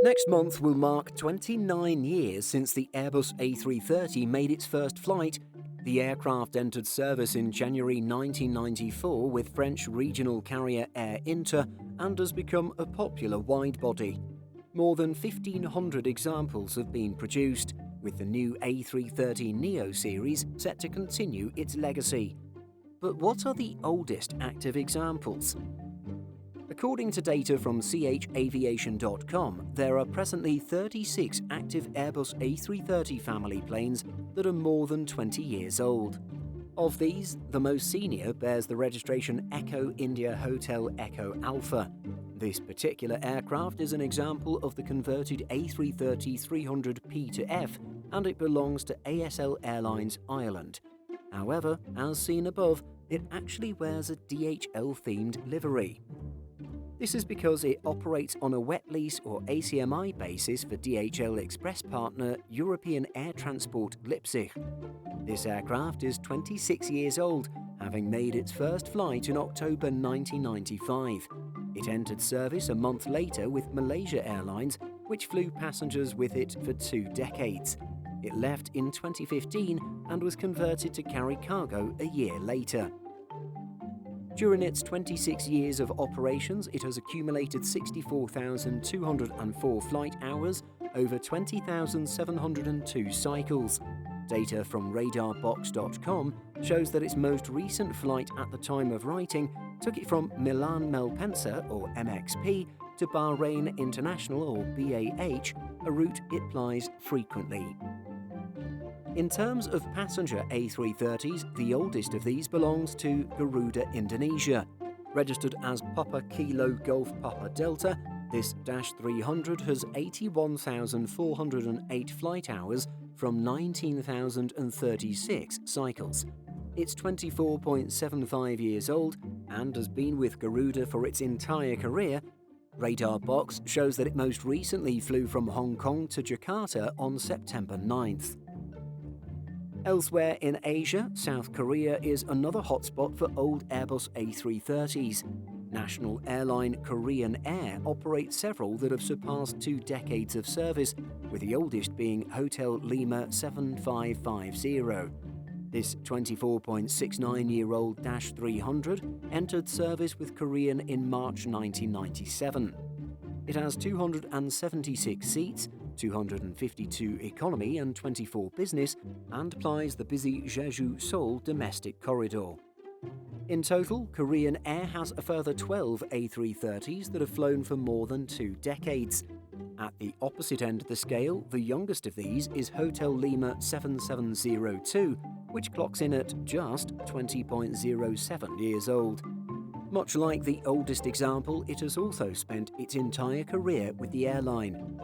Next month will mark 29 years since the Airbus A330 made its first flight. The aircraft entered service in January 1994 with French regional carrier Air Inter and has become a popular wide-body. More than 1,500 examples have been produced, with the new A330neo series set to continue its legacy. But what are the oldest active examples? According to data from chaviation.com, there are presently 36 active Airbus A330 family planes that are more than 20 years old. Of these, the most senior bears the registration Echo India Hotel Echo Alpha. This particular aircraft is an example of the converted A330-300P to F, and it belongs to ASL Airlines Ireland. However, as seen above, it actually wears a DHL-themed livery. This is because it operates on a wet lease or ACMI basis for DHL Express partner European Air Transport Leipzig. This aircraft is 26 years old, having made its first flight in October 1995. It entered service a month later with Malaysia Airlines, which flew passengers with it for 2 decades. It left in 2015 and was converted to carry cargo a year later. During its 26 years of operations, it has accumulated 64,204 flight hours over 20,702 cycles. Data from radarbox.com shows that its most recent flight at the time of writing took it from Milan Malpensa, or MXP, to Bahrain International, or BAH, a route it plies frequently. In terms of passenger A330s, the oldest of these belongs to Garuda Indonesia. Registered as Papa Kilo Golf Papa Delta, this -300 has 81,408 flight hours from 19,036 cycles. It's 24.75 years old and has been with Garuda for its entire career. Radar Box shows that it most recently flew from Hong Kong to Jakarta on September 9th. Elsewhere in Asia, South Korea is another hotspot for old Airbus A330s. National airline Korean Air operates several that have surpassed 2 decades of service, with the oldest being Hotel Lima 7550. This 24.69-year-old -300 entered service with Korean in March 1997. It has 276 seats, 252 economy and 24 business, and plies the busy Jeju-Seoul domestic corridor. In total, Korean Air has a further 12 A330s that have flown for more than 2 decades. At the opposite end of the scale, the youngest of these is Hotel Lima 7702, which clocks in at just 20.07 years old. Much like the oldest example, it has also spent its entire career with the airline.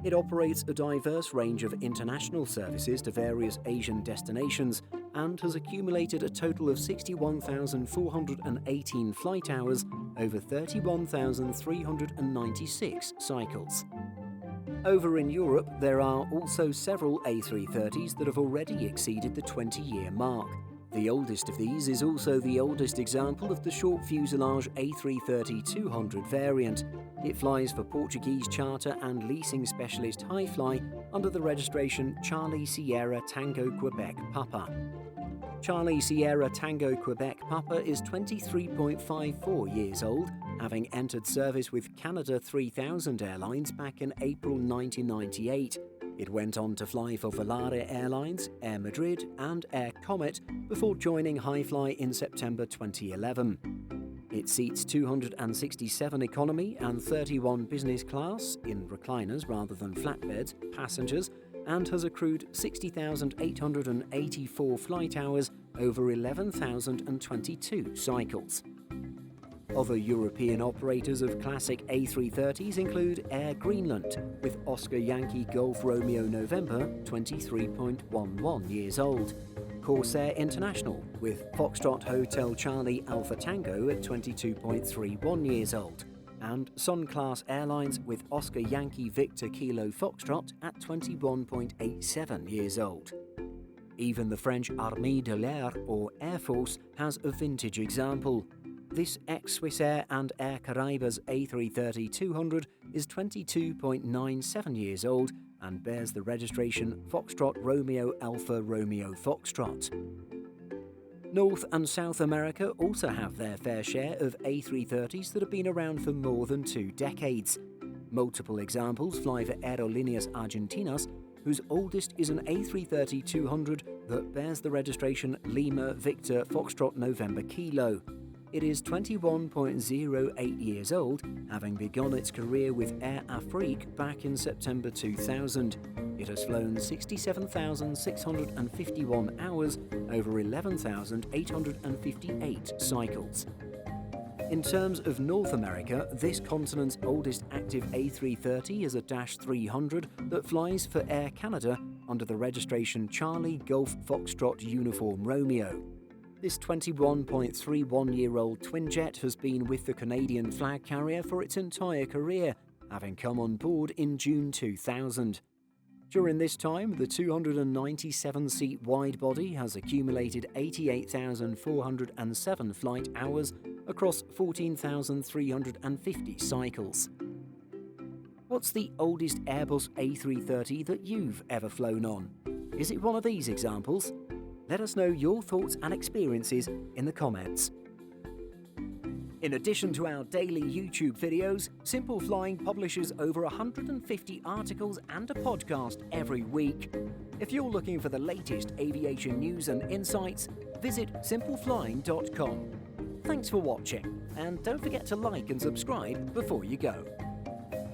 It operates a diverse range of international services to various Asian destinations and has accumulated a total of 61,418 flight hours over 31,396 cycles. Over in Europe, there are also several A330s that have already exceeded the 20-year mark. The oldest of these is also the oldest example of the short fuselage A330-200 variant. It flies for Portuguese charter and leasing specialist Highfly under the registration Charlie Sierra Tango Quebec Papa. Charlie Sierra Tango Quebec Papa is 23.54 years old, having entered service with Canada 3000 Airlines back in April 1998. It went on to fly for Volare Airlines, Air Madrid and Air Comet before joining Highfly in September 2011. It seats 267 economy and 31 business class, in recliners rather than flatbeds, passengers, and has accrued 60,884 flight hours over 11,022 cycles. Other European operators of classic A330s include Air Greenland, with Oscar Yankee Golf Romeo November 23.11 years old, Corsair International, with Foxtrot Hotel Charlie Alpha Tango at 22.31 years old, and Sun Class Airlines with Oscar Yankee Victor Kilo Foxtrot at 21.87 years old. Even the French Armée de l'Air, or Air Force, has a vintage example. This ex-Swissair and Air Caraïbes A330-200 is 22.97 years old and bears the registration Foxtrot Romeo Alpha Romeo Foxtrot. North and South America also have their fair share of A330s that have been around for more than 2 decades. Multiple examples fly for Aerolíneas Argentinas, whose oldest is an A330-200 that bears the registration Lima Victor Foxtrot November Kilo. It is 21.08 years old, having begun its career with Air Afrique back in September 2000. It has flown 67,651 hours over 11,858 cycles. In terms of North America, this continent's oldest active A330 is a -300 that flies for Air Canada under the registration Charlie Golf Foxtrot Uniform Romeo. This 21.31-year-old Twinjet has been with the Canadian flag carrier for its entire career, having come on board in June 2000. During this time, the 297-seat widebody has accumulated 88,407 flight hours across 14,350 cycles. What's the oldest Airbus A330 that you've ever flown on? Is it one of these examples? Let us know your thoughts and experiences in the comments. In addition to our daily YouTube videos, Simple Flying publishes over 150 articles and a podcast every week. If you're looking for the latest aviation news and insights, visit simpleflying.com. Thanks for watching, and don't forget to like and subscribe before you go.